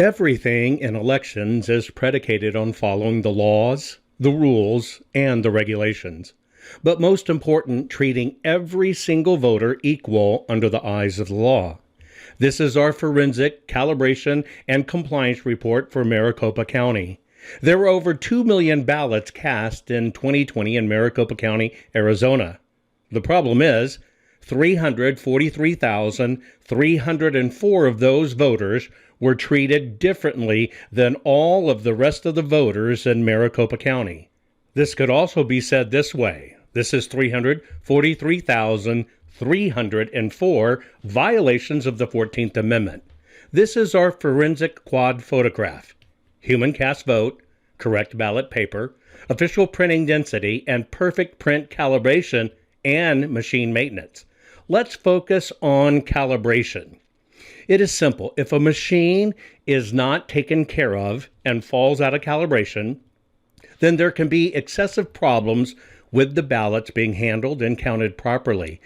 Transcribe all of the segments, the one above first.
Everything in elections is predicated on following the laws, the rules, and the regulations. But most important, treating every single voter equal under the eyes of the law. This is our forensic calibration and compliance report for Maricopa County. There were over 2 million ballots cast in 2020 in Maricopa County, Arizona. The problem is, 343,304 of those voters were treated differently than all of the rest of the voters in Maricopa County. This could also be said this way. This is 343,304 violations of the 14th Amendment. This is our forensic quad photograph. Human cast vote, correct ballot paper, official printing density, and perfect print calibration and machine maintenance. Let's focus on calibration. It is simple. If a machine is not taken care of and falls out of calibration, then there can be excessive problems with the ballots being handled and counted properly.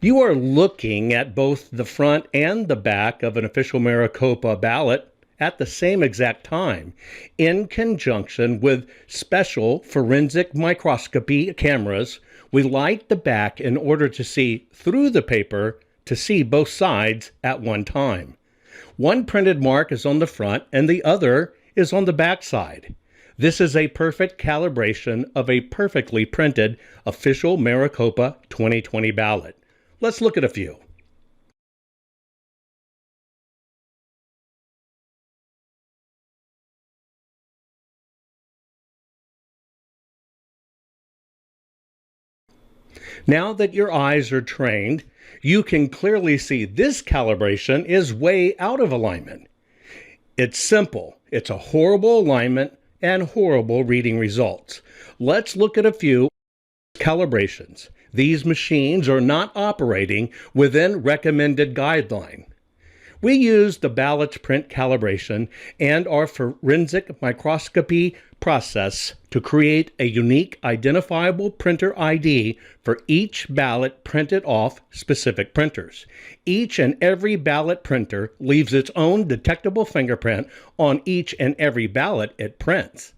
You are looking at both the front and the back of an official Maricopa ballot at the same exact time, in conjunction with special forensic microscopy cameras. We light the back in order to see through the paper to see both sides at one time. One printed mark is on the front and the other is on the back side. This is a perfect calibration of a perfectly printed official Maricopa 2020 ballot. Let's look at a few. Now that your eyes are trained, you can clearly see this calibration is way out of alignment. It's simple. It's a horrible alignment and horrible reading results. Let's look at a few calibrations. These machines are not operating within recommended guideline. We use the ballot's print calibration and our forensic microscopy process to create a unique identifiable printer ID for each ballot printed off specific printers. Each and every ballot printer leaves its own detectable fingerprint on each and every ballot it prints.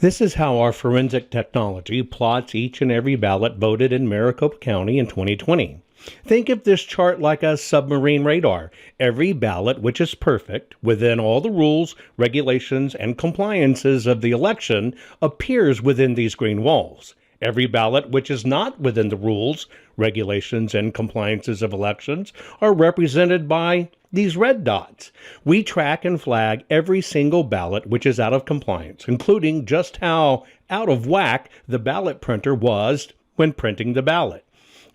This is how our forensic technology plots each and every ballot voted in Maricopa County in 2020. Think of this chart like a submarine radar. Every ballot which is perfect within all the rules, regulations, and compliances of the election appears within these green walls. Every ballot which is not within the rules, regulations, and compliances of elections are represented by these red dots. We track and flag every single ballot which is out of compliance, including just how out of whack the ballot printer was when printing the ballot.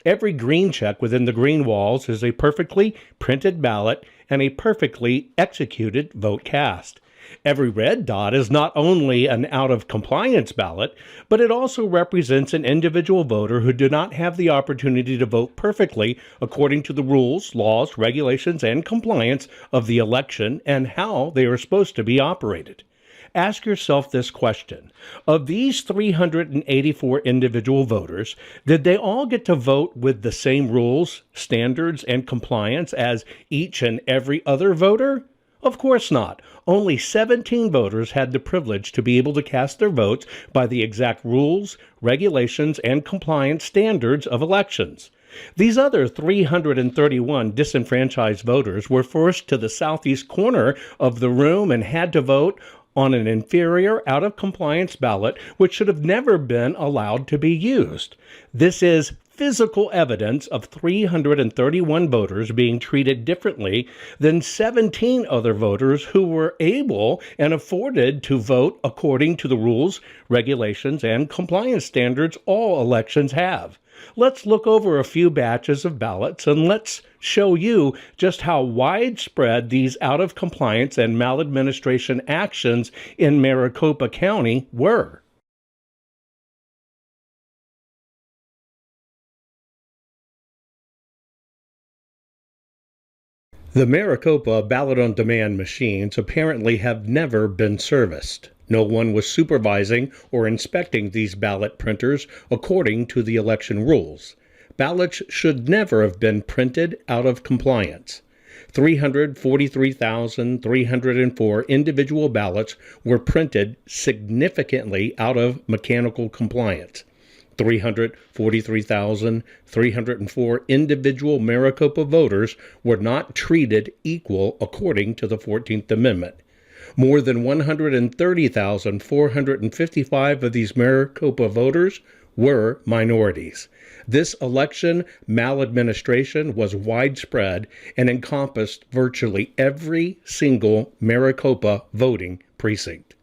Every green check within the green walls is a perfectly printed ballot and a perfectly executed vote cast. Every red dot is not only an out-of-compliance ballot, but it also represents an individual voter who did not have the opportunity to vote perfectly according to the rules, laws, regulations, and compliance of the election and how they are supposed to be operated. Ask yourself this question. Of these 384 individual voters, did they all get to vote with the same rules, standards, and compliance as each and every other voter? Of course not. Only 17 voters had the privilege to be able to cast their votes by the exact rules, regulations, and compliance standards of elections. These other 331 disenfranchised voters were forced to the southeast corner of the room and had to vote on an inferior, out-of-compliance ballot which should have never been allowed to be used. This is physical evidence of 331 voters being treated differently than 17 other voters who were able and afforded to vote according to the rules, regulations, and compliance standards all elections have. Let's look over a few batches of ballots and let's show you just how widespread these out-of-compliance and maladministration actions in Maricopa County were. The Maricopa ballot-on-demand machines apparently have never been serviced. No one was supervising or inspecting these ballot printers according to the election rules. Ballots should never have been printed out of compliance. 343,304 individual ballots were printed significantly out of mechanical compliance. 343,304 individual Maricopa voters were not treated equal according to the 14th Amendment. More than 130,455 of these Maricopa voters were minorities. This election maladministration was widespread and encompassed virtually every single Maricopa voting precinct.